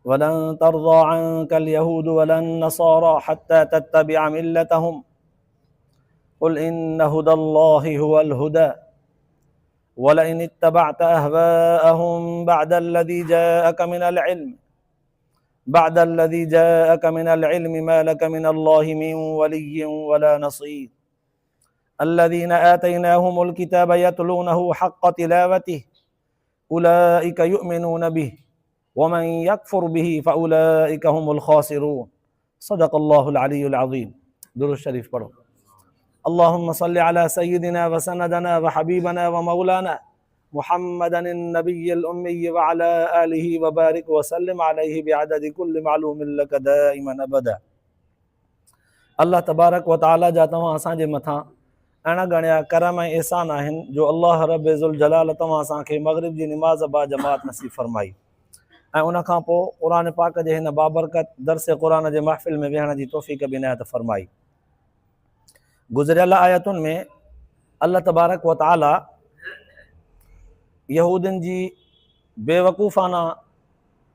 ولن ترضى عنك اليهود ولا النصارى حتى تتبع ملتهم قل إن هدى الله هو الهدى ولئن اتبعت أهواءهم بعد الذي جاءك من العلم ما لك من الله من ولي ولا نصير الذين آتيناهم الكتاب يتلونه حق تلاوته أولئك يؤمنون به ومن يكفر به فأولئك هم الخاسرون صدق الله العلي العظيم درود शरीफ पढ़ो اللهم صل على سيدنا وسندنا وحبيبنا ومولانا محمد النبي الأمي وعلى آله وبارك وسلم عليه بعدد كل معلوم لك دائما أبدا अल्लाह तबारक व तआला जा तव्हां असांजे मथां अहिड़ा गणिया करम ऐं एहसान आहिनि जो अल्लाह रब ज़ुल जलाल तव्हां असांखे मग़रिब जी निमाज़ बा जमात नसीब फरमाई ऐं उन खां पोइ क़ुरान पाक जे हिन बाबरकत दर्स क़ुरान जे महफ़िल में विहण जी तौफ़ीक़ बि इनायत फरमाई। गुज़रियल आयतुनि में अल्लाह तबारक व तआला यहूदियुनि जी बेवकूफ़ाना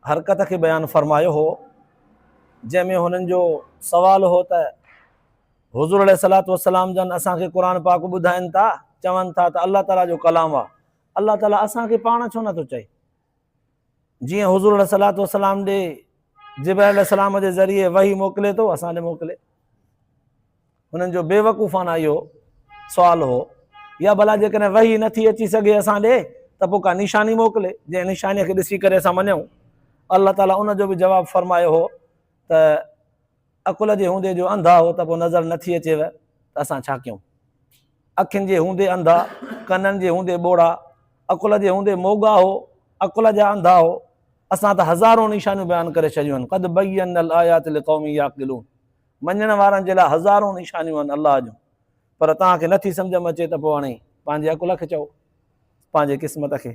हरकत खे बयानु फरमायो हो, जंहिंमें हुननि जो सवाल हो त हुज़ूर अलैहिस्सलातु वस्सलाम जन असांखे क़ुरान पाक ॿुधाइनि था, चवनि था त अल्लाह ताला जो कलाम आहे, अल्लाह ताला असांखे पाण छो नथो चए? जीअं हुज़ूर अलैहिस्सलातु वस्सलाम ॾे जिब्राइल अलैहिस्सलाम जे ज़रिए वही मोकिले थो, असां ॾे मोकिले। हुननि जो बेवकूफ़ाना इहो सुवाल हो। या भला जेकॾहिं वही नथी अची सघे असां ॾे त पोइ का निशानी मोकिले, जंहिं निशानीअ खे ॾिसी करे असां मञूं। अल्लाह ताला उन जो बि जवाबु फरमायो हो त अकुल जे हूंदे जो अंधा हो त पोइ नज़र नथी अचेव त असां छा कयूं? अखियुनि जे हूंदे अंधा, कननि जे हूंदे ॿोड़ा, अकुल जे हूंदे मोगा हो, अकुल जा अंधा हो। असां त हज़ारों निशानियूं बयानु करे छॾियूं आहिनि। क़द बय्यनल आयाति लिक़ौमी याक़िलून, मञण वारनि जे लाइ हज़ारों निशानियूं आहिनि अल्लाह जूं। पर तव्हांखे नथी सम्झ में अचे त पोइ हाणे पंहिंजे अकुल खे चओ, पंहिंजे क़िस्मत खे।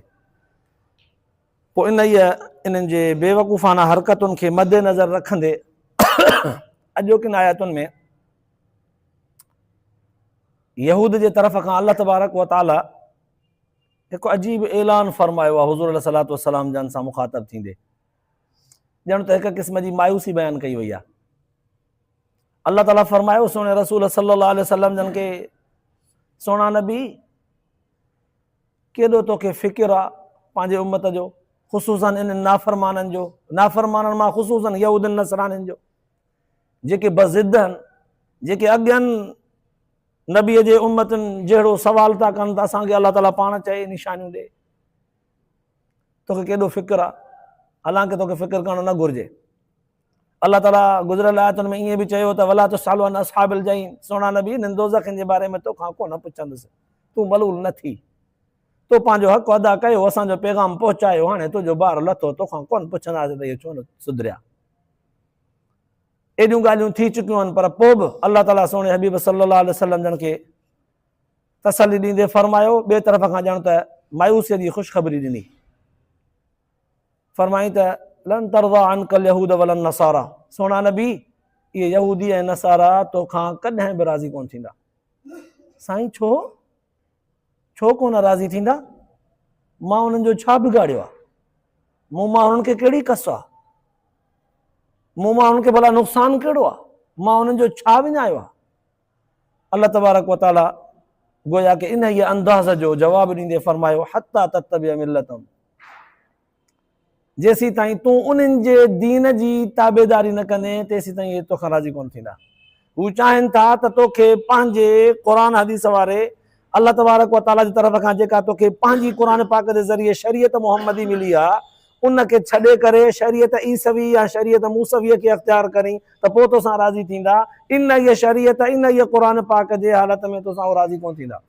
पोइ इन्हनि जे बेवकूफ़ाना हरकतुनि खे मद्देनज़र रखंदे अॼोकिन आयतुनि में यहूद जे तरफ़ खां अल्लाह तबारक व तआला हिकु अजीब ऐलान फरमायो आहे हुज़ूर अलैहिस्सलातु वस्सलाम जन सां मुखातब थींदे। ॼण त हिकु क़िस्म जी मायूसी बयानु कई वई आहे। अल्लाह ताला फरमायो सोने रसूल सल्लल्लाहु अलैहि वसल्लम जन खे, सोना नबी केॾो तोखे फ़िकिर आहे पंहिंजे उम्मत जो, ख़ुसूसन इन्हनि नाफ़रमाननि जो, नाफ़रमाननि मां ख़ुसूसन यहूदनि नसरानियुनि जो, जेके बज़िद आहिनि, जेके अॻियनि नबीअ जे उम्मतुनि जहिड़ो सवाल था कनि त असांखे अल्लाह ताला पाण चए निशानियूं ॾे। तोखे केॾो फ़िकिर आहे, हालांकि तोखे फ़िकिर करणु न घुरिजे। अल्लाह ताला गुज़िरियल आयतुनि में ईअं बि चयो त वला तुसअलु अन अस्हाबिल जहीम, सोना नबी इन्हनि दोज़खनि जे बारे में तोखां कोन पुछंदुसि, तूं मलूल न थी, तो पंहिंजो हक़ अदा कयो, असांजो पैगाम पहुचायो, हाणे तुंहिंजो ॿार लथो, तोखां कोन पुछंदासीं त इहो छो न सुधरिया। एॾियूं ॻाल्हियूं थी चुकियूं आहिनि, पर पोइ बि अल्लाह ताला सोने हबीब सल्लल्लाहु अलैहि वसल्लम जन खे तसली ॾींदे फरमायो, ॿिए तरफ़ खां ॼण त मायूसीअ जी ख़ुशख़बरी ॾिनी। फरमाई त लन तरज़ा अनकल यहूद वलन नसारा, सोना नबी इहे यहूदी ऐं नसारा तोखां कॾहिं बि राज़ी कोन थींदा। साईं छो कोन राज़ी थींदा? मां उन्हनि जो छा बिगाड़ियो आहे? मूं मां उन्हनि खे कहिड़ी कस आहे? मूं मां उन्हनि खे भला नुक़सानु कहिड़ो आहे? मां उन्हनि जो छा विञायो आहे? अल्लाह तबारक व तआला गोया के इन ये अंदाज़ जो जवाबु ॾींदे फरमायो, हत्ता तत्तबिअ मिल्लतहुम, जेसीं ताईं तूं उन्हनि जे दीन जी ताबेदारी न कंदे तेसीं ताईं इहे तोखां राज़ी कोन थींदा। हू चाहिनि था त तोखे पंहिंजे क़ुरान हदीस वारे अल्लाह तबारक व तआला जी तरफ़ खां जेका तोखे पंहिंजी क़ुरान पाक जे ज़रिए शरीयत मुहम्मदी मिली आहे, उनखे छॾे करे शरीयत ईसवी या शरीयत मूसवीअ खे अख़्तियार करी त पोइ तोसां राज़ी थींदा। इन इहा शरीयत, इन इहा क़ुरान पाक जे हालत में तोसां उहो राज़ी कोन थींदा।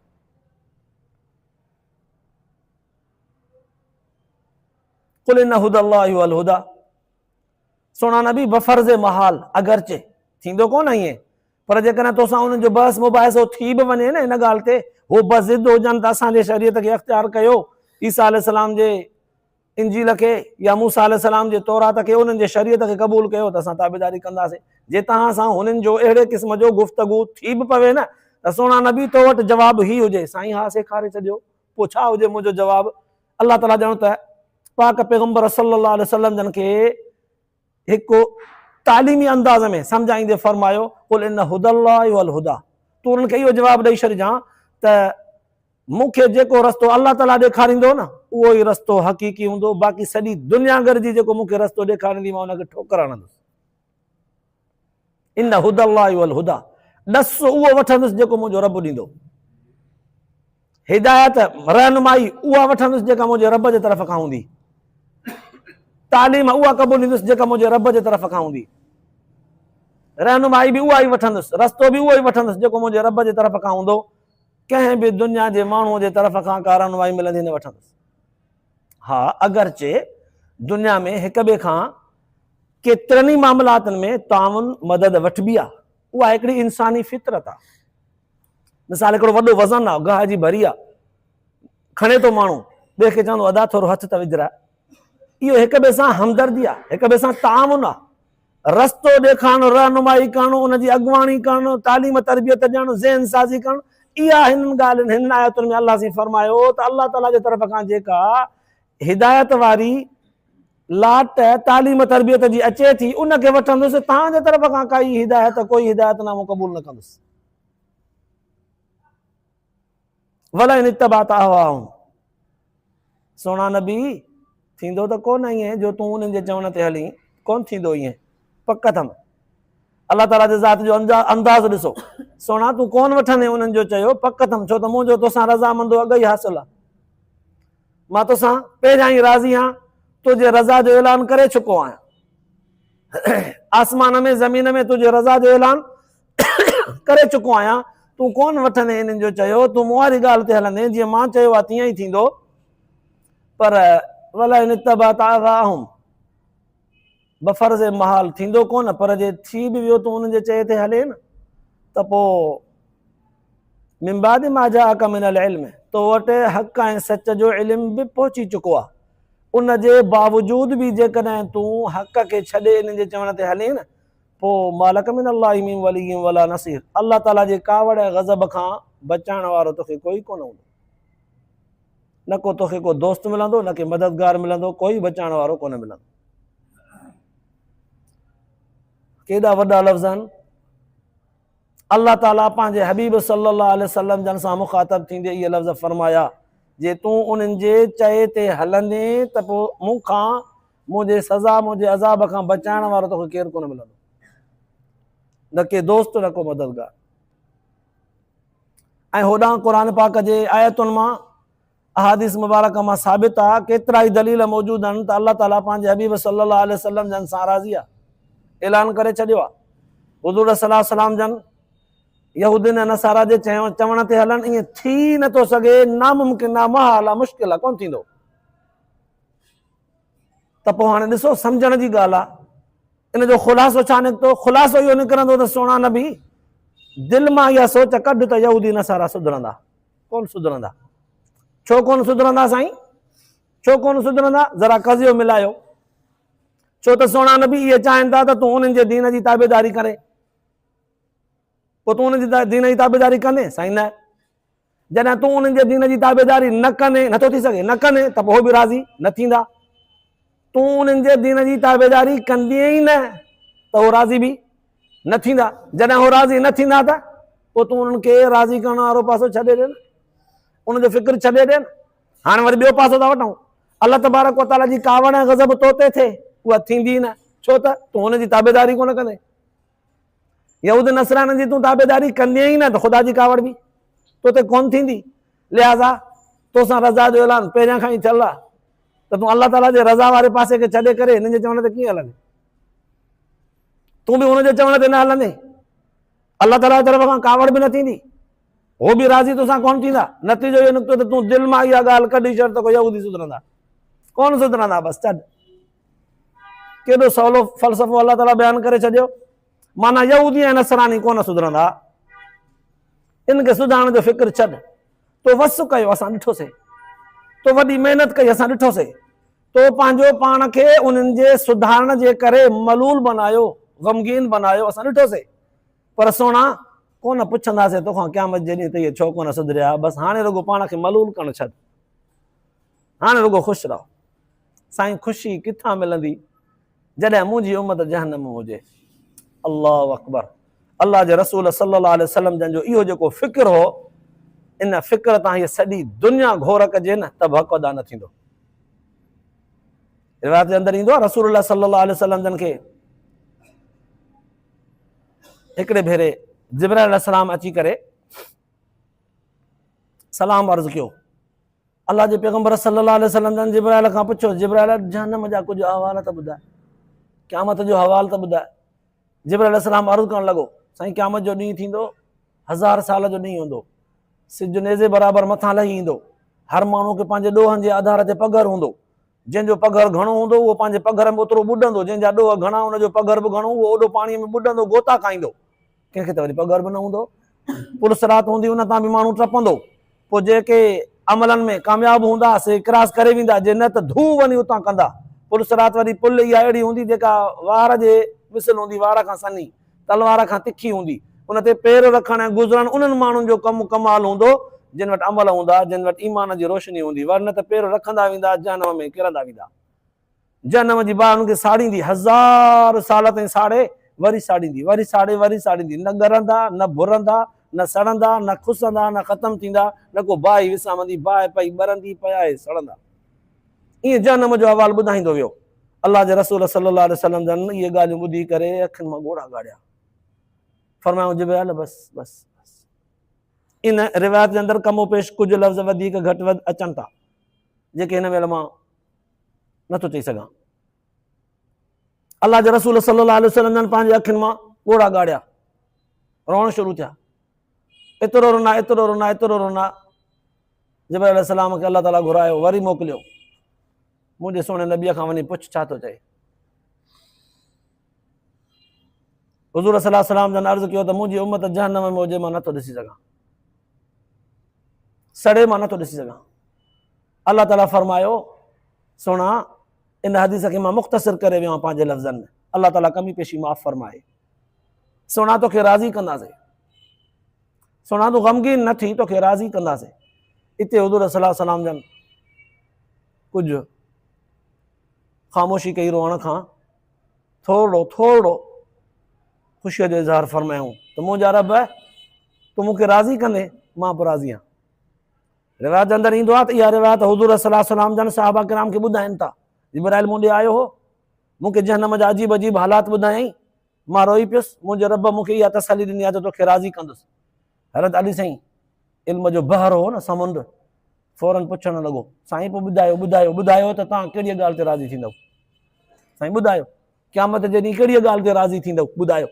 कुल इन हुदल्लाहि वल हुदा, सोना नबी बफ़र्ज़ महाल, अगरचे थींदो कोन ईअं, पर जेकॾहिं तोसां उन्हनि जो बहस मुबाहिसो थी बि वञे न इन ॻाल्हि ते, उहो बज़िद हुजनि त असांजे शरीयत खे अख़्तियार कयो, ईसा अलैहिस्सलाम जे इंजील खे या मूसा अलैहिस्सलाम जे तौरात खे, उन्हनि जे शरीयत खे क़बूल कयो त असां ताबेदारी कंदासीं। जे तव्हां सां हुननि जो अहिड़े क़िस्म जो गुफ़्तगू थी बि पवे न त सोना नबी तो वटि जवाबु ही हुजे, साईं हा सेखारे छॾियो, पोइ छा हुजे मुंहिंजो जवाबु? अल्लाह ताला ॼण त पाक पैगम्बर सल्लल्लाहु अलैहि वसल्लम जन खे हिकु तालीमी अंदाज़ में सम्झाईंदे फरमायो कुल इन हुदल्लाहि वल हुदा। तूं उन्हनि खे इहो जवाबु ॾेई छॾिजांइ त मूंखे जेको रस्तो अलाह ताला ॾेखारींदो न उहो ई रस्तो हक़ीक़ी हूंदो, बाक़ी सॼी दुनिया गॾिजी जेको मूंखे रस्तो ॾेखारींदी मां हुनखे ठोकर हणंदुसि। इन हुदल्लाहि वल हुदा, ॾस उहो वठंदुसि जेको मुंहिंजो रब ॾींदो। हिदायत रहनुमाई उहा वठंदुसि जेका मुंहिंजे रब जे तरफ़ खां हूंदी। तालीम उहा क़बूलींदुसि जेका मुंहिंजे रब जे तरफ़ खां हूंदी। रहनुमाई बि उहा ई वठंदुसि, रस्तो बि उहो ई वठंदुसि जेको मुंहिंजे रब जे तरफ़ खां हूंदो। कंहिं बि दुनिया जे माण्हूअ जे तरफ़ खां का रहनुमाई मिलंदी न वठंदुसि। हा, अगरचे दुनिया में हिक ॿिए खां केतिरनि ई मामलातनि में ताउन मदद वठबी आहे, उहा हिकिड़ी इंसानी फितरत आहे। मिसाल हिकिड़ो वॾो वज़न आहे, गाह जी भरी आहे, खणे थो माण्हू, ॿिए खे चवंदो अदा थोरो हथु त विझराए। इहो हिक ॿिए सां हमदर्दी आहे, हिक ॿिए सां ताउन आहे। रस्तो ॾेखारणु, रहनुमाई करणु, उनजी अॻुवाणी करणु, तालीम तरबियत ॾियणु, ज़हन साज़ी करणु, इहा हिननि ॻाल्हियुनि हिन आयतुनि में अलाह साईं फरमायो त अलाह ताला जे तरफ़ खां जेका हिदायत वारी लाट तालीम तरबियत जी अचे थी उनखे वठंदुसि। तव्हांजे तरफ़ खां काई हिदायत कोई हिदायतनामो क़बूल न कंदुसि। वला इन इत्तबअत अहवाअहुम, सोना नबी थींदो त कोन ईअं जो तूं उन्हनि जे चवण ते हली, कोन थींदो ईअं पक थम। अलाह ताला जे ज़ात जो अंदाज़ ॾिसो, सोना तूं कोन वठंदे उन्हनि जो चयो पक थम, छो त मुंहिंजो तोसां रज़ामंदो अॻ ई हासिल आहे। मां तोसां पहिरियां ई राज़ी आहियां, तुंहिंजे रज़ा जो ऐलान करे चुको आहियां। आसमान में ज़मीन में तुंहिंजे रज़ा जो ऐलान करे चुको आहियां। तूं कोन वठंदे हिननि जो चयो, तूं मूं वारी ॻाल्हि ते हलंदे, जीअं मां चयो आहे तीअं ई थींदो। पर वला इन इत्तबअत अहवाअहुम, बफ़र्ज़ महाल थींदो कोन, पर जे थी बि वियो तूं उन्हनि जे चए ते हले न त पोइ मिन बाद मा जाअक मिनल इल्म, तो वटि हक़ ऐं सच जो इल्म बि पहुची चुको आहे। उन जे बावजूद बि जेकॾहिं तूं हक़ खे छॾे इन्हनि जे चवण ते हले न, पोइ मालक मिनल्लाहि मिन वली वला नसीर, अलाह ताला जे कावड़ ऐं गज़ब खां बचाइण वारो तोखे कोई कोन हूंदो। न को तोखे को दोस्त मिलंदो, न के मददगार मिलंदो, कोई बचाइण वारो कोन मिलंदो। केॾा वॾा लफ़्ज़ आहिनि। अल्लाह ताला पंहिंजे हबीब सल्लल्लाहु अलैहि वसल्लम जन सां मुखातब थींदे इहे लफ़्ज़ फरमाया, जे तूं उन्हनि जे चए ते हलंदे त पोइ मूंखां, मुंहिंजे सज़ा, मुंहिंजे अज़ाब खां बचाइण वारो तोखे केरु कोन मिलंदो, न के दोस्त, न को मददगार। ऐं होॾां क़ुर पाक जे आयतुनि मां, अहादीस मुबारक मां साबित आहे, केतिरा ई दलील मौजूद आहिनि त अल्लाह ताला पंहिंजे हबीब सल्लल्लाहु अलैहि वसल्लम जन सां राज़ी आहे, ऐलान करे छॾियो आहे। हुज़ूर सल्लल्लाहु अलैहि वसल्लम जन यहूदीन ऐं नसारा जे चवण ते हलनि, ईअं थी नथो सघे, नामुमकिन आहे, महाल आहे, मुश्किल आहे, कोन थींदो। त पोइ हाणे ॾिसो सम्झण जी ॻाल्हि आहे, इन जो ख़ुलासो छा निकितो? ख़ुलासो इहो निकिरंदो त सोना नबी दिलि मां इहा सोच कढ त यहूदी नसारा सुधरंदा, कोन सुधरंदा। छो कोन सुधरंदा साईं? छो कोन सुधरंदा? ज़रा कज़ियो मिलायो। छो त सोना नबी इहे चाहिनि था त तूं उन्हनि जे दीन जी ताबेदारी करे, पोइ तूं उन्हनि जी दीन जी ताबेदारी कंदे? साईं न। जॾहिं तूं उन्हनि जे दीन जी ताबेदारी न कंदे, नथो थी सघे, न कंदे त पोइ उहो बि राज़ी न थींदा। तूं उन्हनि जे दीन जी ताबेदारी कंदीअ ई न त उहो राज़ी बि न थींदा। जॾहिं उहो राज़ी न थींदा त पोइ तूं उन्हनि खे राज़ी करण वारो पासो छॾे ॾे न, उनजो फिक्र छॾे ॾे न। हाणे वरी ॿियो पासो था वठूं, अलाह तबारक व तआला जी कावड़ ऐं गज़ब तो ते थिए, उहा थींदी न। छो त तूं हुनजी ताबेदारी कोन कंदे। यहूद नसराननि जी तूं ताबेदारी कंदीअ ई न त ख़ुदा जी कावड़ बि तो ते कोन थींदी। लिहाज़ा तोसां रज़ा जो ऐलान पहिरियां खां ई थियल आहे त तूं अलाह ताला जे रज़ा वारे पासे खे छॾे करे हिननि जे चवण ते कीअं हलंदे? तूं बि हुनजे चवण ते न हलंदे, अलाह ताला जी तरफ़ खां कावड़ बि न थींदी, हो बि राज़ी तोसां कोन थींदा। नतीजो इहो निकितो त तूं दिलि मां इहा ॻाल्हि कढी छॾ त कोई यहूदी सुधरंदा, कोन सुधरंदा। बसि छॾ। केॾो सवलो फ़लसफ़ो अलाह ताला बयानु करे छॾियो। माना यहूदी ऐं नसरानी कोन सुधरंदा, इनखे सुधारण जो फिक्र छॾ। तो वस कयो, असां ॾिठोसीं, तो वॾी महिनत कई, असां ॾिठोसीं, तो पंहिंजो पाण खे उन्हनि जे सुधारण जे करे मलूल बनायो, ग़मगीन बनायो, असां ॾिठोसीं। पर सोना कोन पुछंदासीं तोखां क़यामत जे ॾींहुं त इहे छो कोन सुधरिया। बसि हाणे रुगो पाण खे मलूल करणु छॾ, हाणे रुगो ख़ुशि रहो। साईं ख़ुशी किथां मिलंदी? जॾहिं मुंहिंजी उम्मत जहन्नम में हुजे। अल्लाहु अकबर। अल्लाह जे रसूल सल्लल्लाहु अलैहि वसल्लम जन जो इहो जेको फ़िक्र हो, इन फ़िक्र तां हीअ सॼी दुनिया घोर कजे न त बि हक़ अदा न थींदो। रिवायत जे अंदरि ईंदो आहे रसूलुल्लाह सल्लल्लाहु अलैहि वसल्लम जन खे हिकिड़े भेरे जिब्राइल अलैहिस्सलाम अची करे सलाम अर्ज़ु कयो। अल्लाह जे पैगंबर सल्लल्लाहु अलैहि वसल्लम जन जिब्राइल खां पुछो, जिब्राइल जहन्नम जा कुझु अहवाल त ॿुधाए, क़यामत जो हवाल त ॿुधाए। जिब्राइल अलैहिस्सलाम अर्ज़ु करणु लॻो, साईं क़यामत जो ॾींहुं थींदो, 1000 साल जो ॾींहुं हूंदो, सिज नेज़े बराबरि मथां लही ईंदो, हर माण्हू खे पंहिंजे ॾोहनि जे आधार ते पघर हूंदो, जंहिंजो पघर घणो हूंदो उहो पंहिंजे पघर में ओतिरो ॿुॾंदो, जंहिंजा ॾोह घणा उनजो पघर बि घणो, उहो ओॾो पाणीअ में ॿुॾंदो, गोता खाईंदो। कंहिंखे त वरी पघर बि न हूंदो, पुलिस राति हूंदी उन तां बि माण्हू टपंदो, पोइ जेके अमलनि में कामयाबु हूंदा से क्रॉस करे वेंदा, जे न त धू वञी उतां कंदा। पुलिस राति वरी पुल इहा अहिड़ी हूंदी जेका वार जे मिसल हूंदी, वार खां सनी, तलवार खां तिखी हूंदी, उन ते पेर रखण ऐं गुज़रण उन्हनि माण्हुनि जो कमु कमाल हूंदो जिन वटि अमल हूंदा, जिन वटि ईमान जी रोशनी हूंदी, वरन त पेर रखंदा वेंदा जहन्नम में किरंदा वेंदा। जहन्नम जी बाहि हुनखे साड़ींदी, 1000 साल ताईं साड़े, वरी साड़ींदी, वरी साड़े, वरी साड़ींदी, न ॻरंदा, न भुरंदा, न सड़ंदा, न खुसंदा, न ख़तमु थींदा, न को बाहि विसामंदी, बाहि पई ॿरंदी, पिया आहे सड़ंदा। ईअं जहन्नम जो अहवाल ॿुधाईंदो वियो। अल्लाह जे रसूल सल्लल्लाहु अलैहि वसल्लम जन इहे ॻाल्हियूं ॿुधी करे अखियुनि मां ॻोढ़ा ॻाढ़िया। फरमायूं जिब्राइल बस बस बस। इन रिवायत जे अंदरि कमो पेश कुझु लफ़्ज़ वधीक घटि वधि अचनि था, जेके हिन महिल मां नथो चई सघां। अल्लाह जे रसूल सल्लल्लाहु अलैहि वसल्लम जन पंहिंजे अखियुनि मां ॻोढ़ा ॻाढ़िया, रोअण शुरू थिया, एतिरो रोना, एतिरो रोना, एतिरो रोना। जिब्राइल अलैहिस्सलाम खे अल्लाह ताला घुरायो, वरी मोकिलियो, मुंहिंजे सोणे नबीअ खां वञी पुछ छा थो चए। हुज़ूर सल्लल्लाहु अलैहि वसल्लम जन अर्ज़ु कयो त मुंहिंजी उम्मत जहन्नम में हुजे, मां नथो ॾिसी सघां, सड़े मां नथो ॾिसी सघां। अल्लाह ताला फरमायो, सोना इन हदीस खे मां मुख़्तसिर करे वियो आहियां पंहिंजे लफ़्ज़नि में, अल्लाह ताला कमी पेशी माफ़ फरमाए। सोना तोखे राज़ी कंदासीं, सोना तूं ग़मगीन न थी, तोखे राज़ी कंदासीं। हिते हुज़ूर सल्लल्लाहु अलैहि वसल्लम जन कुझु ख़ामोशी कई रोअण खां, थोरो थोरो ख़ुशीअ जो इज़हार फरमायूं त मुंहिंजा रब तूं मूंखे राज़ी कंदे, मां बि राज़ी आहियां। रिवायत जे अंदरि ईंदो आहे त इहा रिवायत हुज़ूर सल्लल्लाहु अलैहि वसल्लम जन सहाबा किराम खे ॿुधाइनि था। जिब्राइल मूं ॾे आयो हो, मूंखे जहन्नम जा अजीब अजीब हालात ॿुधायईं, मां रोई पियुसि, मुंहिंजो रब मूंखे इहा तसली ॾिनी आहे त तोखे राज़ी कंदुसि। हैरत अली साईं, इल्म जो बहर हो न, समुंड, फौरन पुछणु लॻो, साईं पोइ ॿुधायो ॿुधायो ॿुधायो त तव्हां कहिड़ी ॻाल्हि ते राज़ी थींदव, साईं ॿुधायो क़यामत जे ॾींहुं कहिड़ी ॻाल्हि ते राज़ी थींदव, ॿुधायो।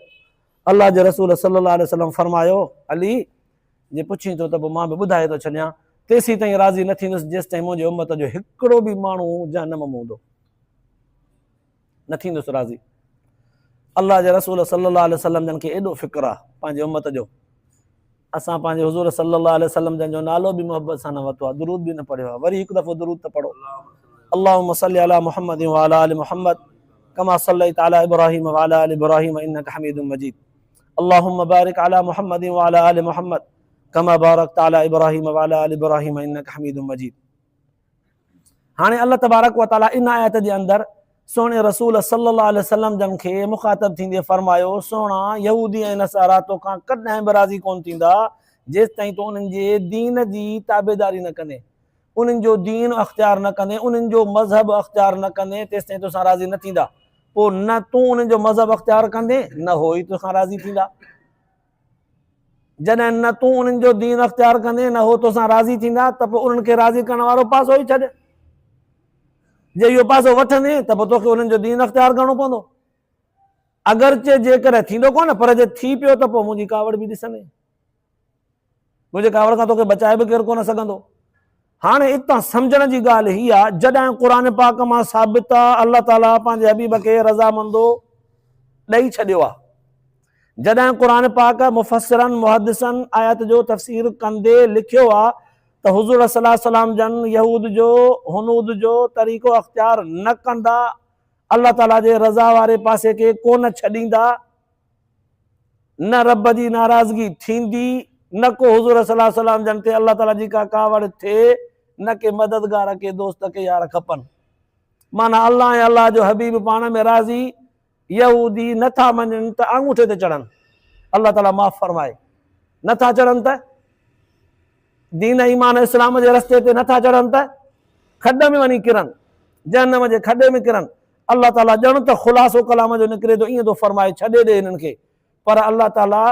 अल्लाह जे रसूल सल्लल्लाहु अलैहि वसल्लम फरमायो, अली जे पुछी थो त पोइ मां बि ॿुधाए थो छॾियां, तेसीं ताईं राज़ी न थींदुसि जेसि ताईं मुंहिंजे उम्मत जो हिकिड़ो बि माण्हू जहन्नम में हूंदो, न थींदुसि राज़ी। अल्लाह जे रसूल सल्लल्लाहु अलैहि वसल्लम जन खे एॾो फ़िक्र आहे पंहिंजे उम्मत जो, असां पंहिंजे हुज़ूर सल्लल्लाहु अलैहि वसल्लम जन जो नालो बि मोहबत सां न वरितो आहे, दुरूद बि न पढ़ियो आहे। वरी हिकु दफ़ो दुरूद त पढ़ो, अल्लाहुम्मा सल्लि अला मुहम्मद व अला आलि मुहम्मद कमा सल्लैता अला इब्राहीम व अला आलि इब्राहीम इन्नका हमीदुम मजीद। अल्लाहुम्मा बारिक अला मुहम्मद व अला आलि मुहम्मद कमा बारकता अला इब्राहीम व अला आलि इब्राहीम इन्नका हमीदुम मजीद। हाणे अल्लाह तबारक व तआला इन आयत जे अंदरि सोने रसूल सल्लल्लाहु अलैहि वसल्लम जन खे मुखातब थींदे फरमायो, सोना यहूदी ऐं नसारा तोखां कॾहिं बि राज़ी कोन थींदा जेसि ताईं तूं उन्हनि जे दीन जी ताबेदारी न कंदे, उन्हनि जो दीन अख़्तियार न कंदे, उन्हनि जो मज़हब अख़्तियार न कंदे, तेसि ताईं तोसां राज़ी न थींदा। पोइ न तूं उन्हनि जो मज़हब अख़्तियार कंदे, न हो ई तोसां राज़ी थींदा। जॾहिं न तूं उन्हनि जो दीन अख़्तियार कंदे, न हो तोसां राज़ी थींदा, त पोइ उन्हनि खे राज़ी करण वारो पासो ई छॾ। जे इहो पासो वठंदे त पोइ तोखे उन्हनि जो दीन अख़्तियार करणो पवंदो। अगरचे जेकर थींदो कोन, पर जे थी पियो त पोइ मुंहिंजी कावड़ बि ॾिसंदे, मुंहिंजे कावड़ खां तोखे बचाए बि केरु कोन सघंदो। हाणे हितां सम्झण जी ॻाल्हि हीअ आहे, जॾहिं क़ुर पाक मां साबित आहे अल्लाह ताला पंहिंजे हबीब खे रज़ामंदो ॾेई छॾियो आहे, जॾहिं क़ुर पाक मुफ़स्सिरनि मुहद्दिसनि आयत जो तफ़सीर कंदे लिखियो आहे त हुज़ूर सल्लल्लाहु अलैहि वसल्लम जन यहूद जो हुनूद जो तरीक़ो अख़्तियार न कंदा, अल्लाह ताला जे रज़ा वारे पासे खे कोन छॾींदा, न रब जी नाराज़गी थींदी, न को हुज़ूर सल्लल्लाहु अलैहि वसल्लम जन ते अल्लाह ताला जी का कावड़ थिए, न के मददगार के दोस्त के यार खपनि। माना अल्लाह ऐं अल्लाह जो हबीब पाण में राज़ी यहूदी नथा मञनि त अंगूठे ते चढ़नि, अल्लाह ताला माफ़ फरमाए। नथा चढ़नि त दीन ईमान इस्लाम जे रस्ते ते नथा चढ़नि त खॾ में वञी किरनि, जहन्नम जे खॾे में किरनि। अल्लाह ताला ॼण त ख़ुलासो कलाम जो निकिरे थो ईअं थो फरमाए छॾे ॾे हिननि खे, पर अल्लाह ताला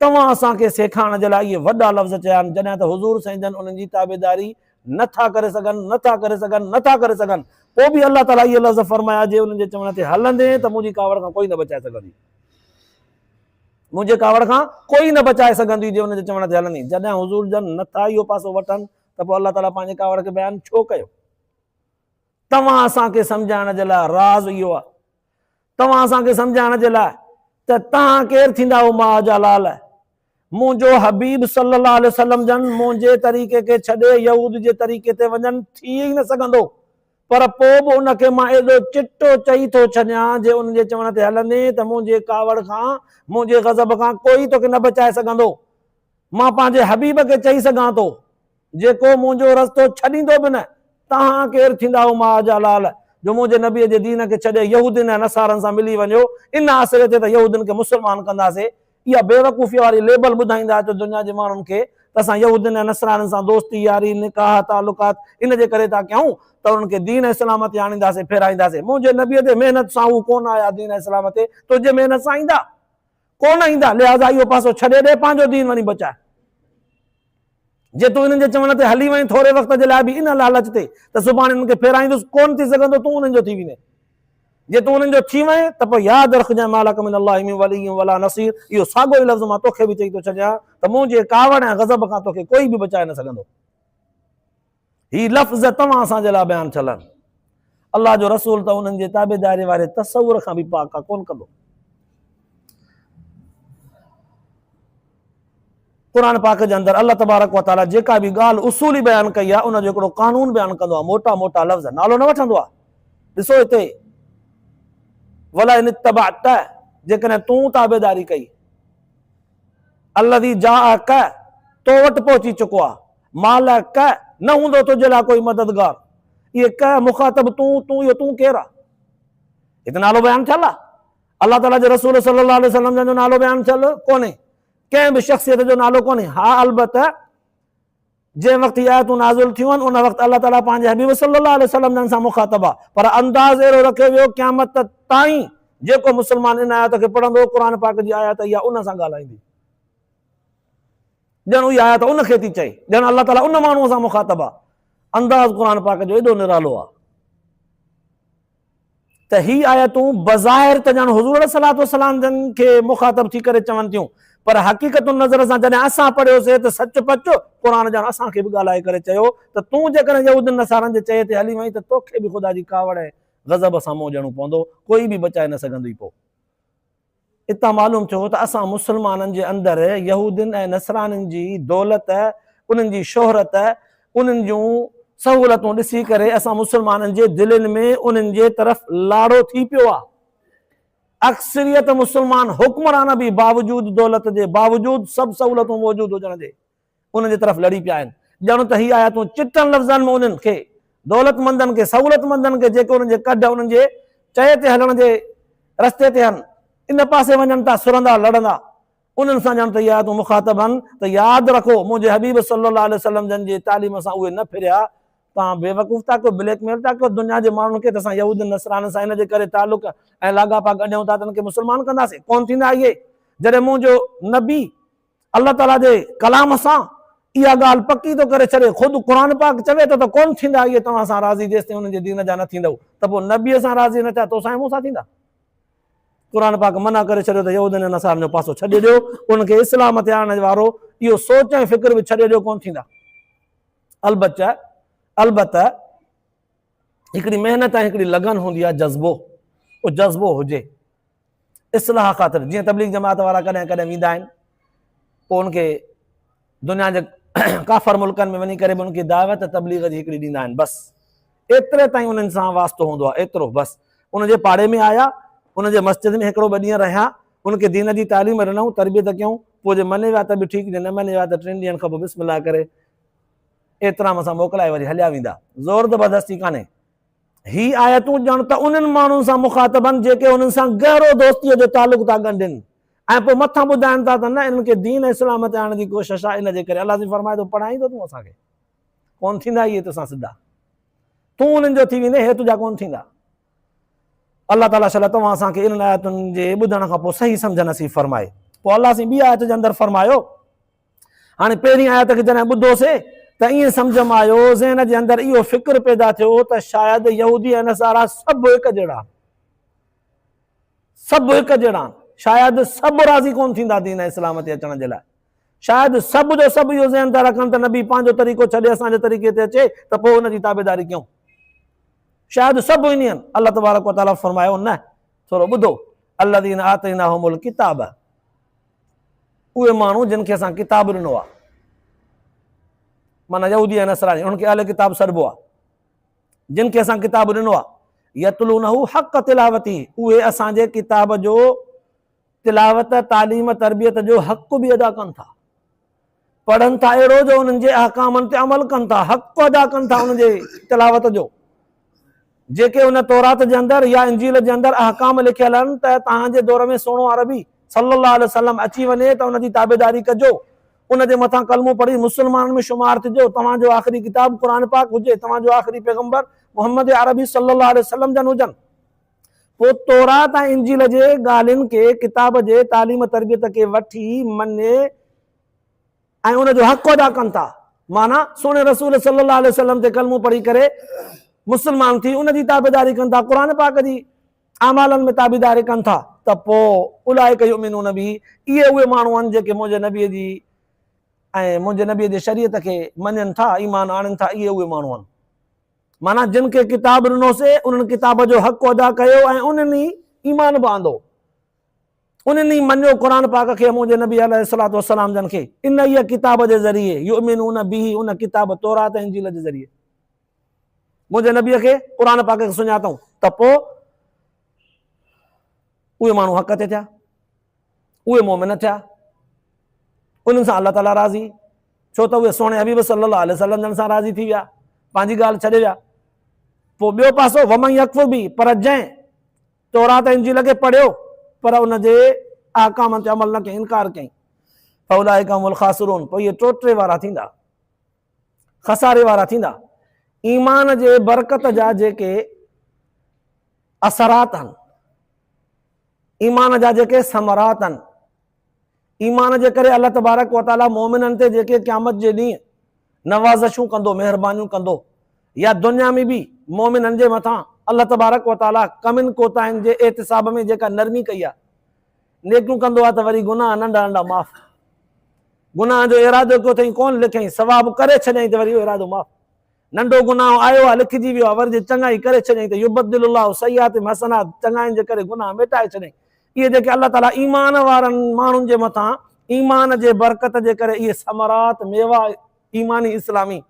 तव्हां असांखे सेखारण जे लाइ इहे वॾा लफ़्ज़ चया आहिनि। जॾहिं त हुज़ूर साईं जन उन्हनि जी ताबेदारी नथा करे सघनि, नथा करे सघनि, नथा करे सघनि, पोइ बि अल्लाह ताला इहे लफ़्ज़ फरमाया जे उन्हनि जे चवण ते हलंदे त मुंहिंजी कावड़ खां कोई न बचाए सघंदी, मुंहिंजे कावड़ खां कोई न बचाए सघंदी जे उनजे चवण ते हलंदी। जॾहिं हुज़ूर जन नथा इहो पासो वठनि त पोइ अल्लाह ताला पंहिंजे कावड़ खे बयानु छो कयो? तव्हां असांखे सम्झाइण जे लाइ राज़ इहो आहे, तव्हां असांखे सम्झाइण जे लाइ त तव्हां केरु थींदा हो मां जा लाल, मुंहिंजो हबीब सल्लल्लाहु अलैहि वसल्लम जन मुंहिंजे तरीक़े खे छॾे यहूद जे तरीक़े ते वञनि थी ई न सघंदो, पर पोइ बि उनखे मां एॾो चिटो चई थो छॾियां जे उनजे चवण ते हलंदे त मुंहिंजे कावड़ खां, मुंहिंजे गज़ब खां कोई तोखे न बचाए सघंदो। मां पंहिंजे हबीब खे चई सघां थो जेको मुंहिंजो रस्तो छॾींदो बि न, तव्हां केरु थींदा हो मां जा लाल जो मुंहिंजे नबीअ जे दीन खे छॾे यहूदियुनि ऐं नसारनि सां मिली वञो, इन आसिरे ते त यहूदियुनि खे मुस्लमान कंदासीं। इहा बेवकूफ़ी वारी लेबल ॿुधाईंदा अचो दुनिया जे माण्हुनि खे त असां यहूदियुनि ऐं नसराननि सां दोस्ती यारी निकाह तालुकात इन जे करे था कयूं त उन्हनि खे दीन इस्लाम ते आणींदासीं, फेराईंदासीं। मुंहिंजे नबीअ ते महिनत सां उहो कोन आया दीन इस्लाम ते, तुंहिंजे महिनत सां ईंदा कोन ईंदा, लिहाज़ा इहो पासो छॾे ॾे, पंहिंजो दीन वञी बचाए। जे तूं हिननि जे चवण ते हली वहीं थोरे वक़्त जे लाइ बि इन लालच ते त सुभाणे हिननि खे फेराईंदुसि, कोन थी सघंदो, तूं उन्हनि जो थी वञे। जे तूं उन्हनि जो थी वञे त पोइ यादि रखजांइ मालक मिन अल्लाह मिन वली वला नसीर, इहो साॻियो ई लफ़्ज़ मां तोखे बि चई थो छॾियां त मुंहिंजे कावड़ ऐं गज़ब खां तोखे कोई बि बचाए न सघंदो। ही लफ़्ज़ तव्हां असांजे लाइ बयानु थियल आहिनि। अल्लाह जो रसूल त उन्हनि जे ताबेदारी वारे तसवुर खां बि पाक आहे, कोन कंदो। क़ुरान पाक जे अंदरि अल्लाह तबारक व तआला जेका बि ॻाल्हि उसूली बयानु कई आहे उनजो हिकिड़ो कानून बयानु कंदो आहे, मोटा मोटा लफ़्ज़, नालो न वठंदो आहे। ॾिसो हिते वला इन तबअत, जेकॾहिं तूं ताबेदारी कई, अल्लज़ी जाअक, तो वटि पहुची चुको आहे, मालक न हूंदो तुंहिंजे लाइ कोई मददगार, इहे क मुखातब तूं इहो तूं केरु आहे? हिते नालो बयानु थियल आहे, अल्लाह ताला जे रसूल सल्लल्लाहु अलैहि वसल्लम जो नालो बयानु थियल कोन्हे, कंहिं बि शख़्सियत जो नालो कोन्हे। हा अलबत जंहिं वक़्तु इहे आयतूं नाज़िल थियूं आहिनि उन वक़्तु अल्लाह ताला पंहिंजे हबीब सल्लल्लाहु अलैहि वसल्लम जन सां मुखातब आहे, पर अंदाज़ अहिड़ो रखियो वियो क़यामत ताईं जेको मुस्लमान इन आयत खे पढ़ंदो क़ुरान पाक जी आयत इहा उन सां ॻाल्हाईंदी, ॼण इहा आयत उनखे थी चए, ॼण अल्लाह ताला उन माण्हूअ सां मुखातब आहे। अंदाज़ क़ुरान पाक जो एॾो निरालो आहे त ही आयतूं बज़ाहिर त ॼण हुज़ूर सलातो सलाम जन खे मुखातब थी करे चवनि थियूं, पर हक़ीक़त नज़र सां जॾहिं असां पढ़ियोसीं त सच पच क़ुरान ॼण असांखे बि ॻाल्हाए करे चयो त तूं जेकॾहिं यहूदियुनि नसारनि जे चए ते हली वहीं त तोखे बि ख़ुदा जी कावड़ ऐं गज़ब सां मुंहुं ॾियणो पवंदो, कोई बि बचाए न सघंदुई। पोइ इतां मालूम थियो त असां मुस्लमाननि जे अंदरि यहूदियुनि ऐं नसराननि जी दौलत, उन्हनि जी शोहरत, उन्हनि जूं सहूलतूं ॾिसी करे असां मुस्लमाननि जे दिलनि में उन्हनि जे तरफ़ लाड़ो थी पियो आहे। अक्सरियत मुस्लमान हुक्मरान बि बावजूद दौलत जे बावजूद सभु सहूलतूं मौजूद हुजण जे उन्हनि जे तरफ़ लड़ी पिया आहिनि। ॼण त ही आया तूं चिटनि लफ़्ज़नि में उन्हनि खे दौलतमंदनि खे सहूलतमंदनि खे जेके उन्हनि जे कढ उन्हनि जे चए ते हलण जे रस्ते ते आहिनि, इन पासे वञनि था सुरंदा लड़ंदा, उन्हनि सां ॼण त इहा तूं मुखातब आहिनि त यादि रखो मुंहिंजे हबीब सल्लल्लाहु अलैहि वसल्लम जन जे तालीम सां उहे न फिरिया, तव्हां बेवकूफ़ था कयो, ब्लैकमेल था कयो दुनिया जे माण्हुनि खे त असां यहूदियुनि नसराननि सां इन जे करे तालुक ऐं लाॻापा गॾियूं था त उन्हनि खे मुस्लमान कंदासीं, कोन थींदा इहे। जॾहिं मुंहिंजो नबी अल्लाह ताला जे कलाम सां इहा ॻाल्हि पकी थो करे छॾे, ख़ुदि क़ुरान पाक चवे थो त कोन थींदा इहे तव्हां सां राज़ी जेसिताईं उन्हनि जे दीन जा न थींदव, त पोइ नबीअ सां राज़ी न थिया तोसां ऐं मूंसां थींदा? क़ुरान पाक मना करे छॾियो त यहूदियुनि नसारनि जो पासो छॾे ॾियो, उनखे इस्लाम ते आणण वारो इहो सोच ऐं फ़िक्र बि छॾे ॾियो, कोन थींदा। अलबत हिकिड़ी महिनत ऐं हिकिड़ी लगन हूंदी आहे, जज़्बो, उहो जज़्बो हुजे इस्लाह ख़ातिर। जीअं तबलीग जमात वारा कॾहिं कॾहिं वेंदा आहिनि, पोइ उनखे दुनिया जे काफ़र मुल्कनि में वञी करे बि उनखे दावत तबलीग जी हिकिड़ी ॾींदा आहिनि, बसि एतिरे ताईं उन्हनि सां वास्तो हूंदो आहे, एतिरो बसि। उनजे पाड़े में आया, उनजे मस्जिद में हिकिड़ो ॿ ॾींहं रहिया, उनखे दीन जी तालीम ॾिनऊं, तरबियत कयूं, पोइ जे मञे विया त बि ठीकु, जे न मञे विया त 3 ॾींहंनि खां पोइ बिस्मिल्लाह करे एतिराम सां मोकिलाए वरी हलिया वेंदा। ज़ोर ज़बरदस्ती कान्हे, ही आयतूं ॼण त उन्हनि माण्हुनि सां मुखातबनि जेके उन्हनि सां गहरो दोस्तीअ जो तालुक था ॻंढनि ऐं पोइ मथां ॿुधाइनि था त न इन्हनि खे दीन इस्लाम ते आणण जी कोशिशि आहे, इन जे करे अलाह जी फरमाए थो पढ़ाईंदो तूं असांखे, कोन थींदा इहे तोसां सिधा, तूं उन्हनि जो थी वेंदे, हे तुंहिंजा कोन थींदा। अलाह ताला शला तव्हां असांखे इन्हनि आयतुनि जे ॿुधण खां पोइ सही सम्झ नसीब फरमाए। पोइ अलाह साईं ॿी आयत जे अंदरि फरमायो, हाणे पहिरीं आयत खे जॾहिं ॿुधोसीं त ईअं सम्झ में आयो, ज़हन जे अंदरि इहो फ़िक्र पैदा थियो त शायदि यहूदी ऐं नसारा सभु हिकु जहिड़ा, सभु हिकु जहिड़ा, शायदि सभु राज़ी कोन थींदा दीन इस्लाम ते अचण जे लाइ, शायदि सभु जो सभु इहो ज़हन था रखनि त नबी पंहिंजो तरीक़ो छॾे असांजे तरीक़े ते अचे त पोइ हुनजी ताबेदारी कयूं, शायदि सभु ईंदी आहिनि। अलाह तबारक व तआला फरमायो न, थोरो ॿुधो, अल्लज़ीना आतैनाहुमुल किताब, उहे माण्हू जिन खे असां किताब ॾिनो आहे, माना यहूदी ऐं नसरानी, उनखे अहले किताब सॾिबो आहे, जिन खे असां किताब ॾिनो आहे, यतलूनहु हक़ तिलावती, उहे असांजे किताब जो तिलावत तालीम तरबियत जो हक़ बि अदा कनि था, पढ़नि था अहिड़ो जो उन्हनि जे अहकामनि ते अमल कनि था, हक़ अदा कनि था उनजे तिलावत जो, जेके उन तौरात जे अंदरि या इंजील जे अंदरि अहकाम लिखियल आहिनि त तव्हांजे दौर में सोनो अरबी सल्लल्लाहु अलैहि वसल्लम अची वञे त उनजी ताबेदारी कजो, उनजे मथां कलमो पढ़ी मुस्लमाननि में शुमार थिजो, तव्हांजो आख़िरी किताब क़ुर पाक हुजे, तव्हांजो आख़िरी पैगंबर मोहम्मद अरबी सल्लल्लाहु अलैहि वसल्लम जन हुजनि। पोइ तौरात ऐं इंजील जे ॻाल्हियुनि खे, किताब जे तालीम तरबियत खे वठी मञे ऐं उनजो हक़ अदा कनि था, माना सोने रसूल सल्लल्लाहु अलैहि वसल्लम ते कलमो पढ़ी करे मुस्लमान थी उनजी ताबेदारी कनि था, क़ुर पाक जी आमालनि में ताबेदारी कनि था, त पोइ उलाइक युमिनून बिही, इहे उहे माण्हू आहिनि जेके मुंहिंजे नबीअ जी ऐं मुंहिंजे नबीअ जे शरीयत खे मञनि था, ईमान आणनि था, इहे उहे माण्हू आहिनि, माना जिन खे किताब ॾिनोसीं उन्हनि किताब जो हक़ अदा कयो ऐं उन्हनि ईमान बि आंदो, उन्हनि मञियो क़ुर पाक खे, मुंहिंजे नबी अलैहिस्सलातु वस्सलाम जन खे, इन इहा किताब जे ज़रिए, युमिनून बिही, उन किताब तौरात ऐं इंजील जे ज़रिए मुंहिंजे नबीअ खे क़ुर पाक खे सुञातऊं, त पोइ उहे माण्हू हक़ ते थिया, उहे मोमिन थिया, उन्हनि सां अलाह ताला राज़ी, छो त उहे सोणे हबीब सल्लल्लाहु अलैहि वसल्लम जन सां राज़ी थी विया, पंहिंजी ॻाल्हि छॾे विया। पोइ ॿियो पासो वमन यकफुर बि, पर जंहिं तौरात इंजील खे पढ़ियो पर उनजे अहकामनि ते अमल न कयईं, इनकार कयईं, फउलाइका हुमुल खासिरून, पोइ इहे टोटे वारा थींदा, खसारे वारा थींदा। ईमान जे बरकत जा जेके असरात आहिनि, ईमान जा जेके समरात आहिनि, ईमान जे करे अलाह तबारक व तआला मोमिननि ते जेके क़यामत जे ॾींहुं नवाज़शूं कंदो, महिरबानियूं कंदो, या दुनिया में बि मोमिननि जे मथां अलाह तबारक व तआला कमिन कोताहिनि जे एहतिसाब में जेका नरमी कई आहे, नेकियूं कंदो आहे त वरी गुनाह नंढा नंढा माफ़, गुनाह जो इरादो कयो अथई कोन लिखई, सवाब करे छॾियईं त वरी उहो इरादो माफ़, नंढो गुनाह आयो आहे लिखिजी वियो आहे, वरी जे चङाई करे छॾियईं त युबद्दिलुल्लाहु सय्याति हसनात, चङाइनि जे करे गुनाह मिटाए छॾियईं। इहे जेके अलाह ताला ईमान वारनि माण्हुनि जे मथां ईमान जे बरकत जे करे इहे समरात, मेवा, ईमानी इस्लामी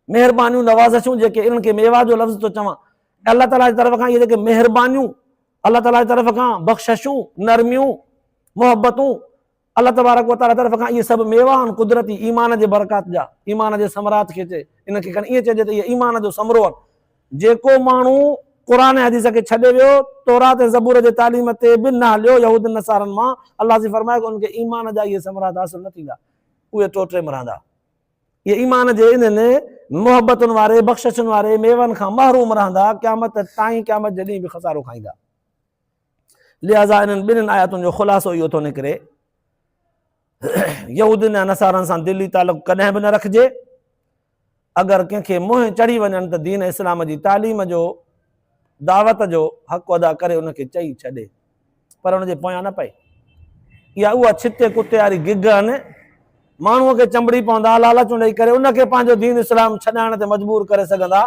महिरबानियूं, नवाज़शूं जेके इन्हनि खे मेवा जो लफ़्ज़ थो चवां, अलाह ताला जी तरफ़ खां इहे जेके महिरबानियूं, अलाह ताला जी तरफ़ खां बख़्शिशूं, नरमियूं, मोहबतूं, अलाह तबारक व तआला तरफ़ खां इहे सभु मेवा आहिनि कुदरती, ईमान जे बरक़ात जा, ईमान जे समरात खे चए, इनखे खणी ईअं चइजे त इहे ईमान जो समरो आहे। जेको माण्हू क़ुर ऐं हदीस खे छॾे वियो, तौरात ऐं ज़बूर जे तालीम ते बि न हलियो, यहूद नसारनि मां, अलाह जी फरमाए उनखे ईमान जा इहे समरात हासिल न थींदा, उहे टोटे में रहंदा, इहे ईमान जे इन्हनि मोहबतुनि वारे, बख़्शिशुनि वारे मेवनि खां महरूम रहंदा, क़यामत ताईं, क़यामत जे ॾींहुं बि खसारो खाईंदा। लिहाज़ा इन्हनि ॿिन्हिनि आयतुनि जो ख़ुलासो इहो थो निकिरे, यहूदियुनि ऐं नसारनि सां दिली तालुक़ कॾहिं बि न रखिजे, अगरि कंहिंखे मुंहुं चढ़ी वञनि त दीन इस्लाम जी तालीम जो, दावत जो हक़ अदा करे उनखे चई छॾे, पर उनजे पोयां न पए। इहा उहा छिते कुते वारी गिग आहिनि, माण्हूअ खे चंबड़ी पवंदा, लालचूं ॾेई करे उनखे पंहिंजो दीन इस्लाम छॾाइण ते मजबूर करे सघंदा,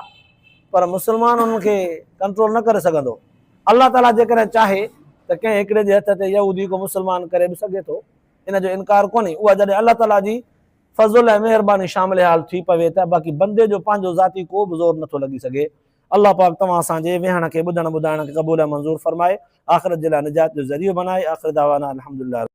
पर मुस्लमान उनखे कंट्रोल न करे सघंदो। अलाह ताला जेकॾहिं चाहे त कंहिं हिकिड़े जे हथ ते यहूदी को मुस्लमान करे बि सघे थो, इन जो इनकार कोन्हे, उहा जॾहिं अलाह ताला जी फज़ुल ऐं महिरबानी शामिल हाल थी पवे त, बाक़ी बंदे जो पंहिंजो ज़ाती को बि ज़ोर नथो लॻी सघे। अलाह पाक तव्हां असांजे वेहण खे, ॿुधण ॿुधाइण खे क़बूल ऐं मंज़ूर फरमाए, आख़िरत जे लाइ निजात जो ज़रियो बनाए। आख़िर दावाना अल्हम्दुलिल्लाह।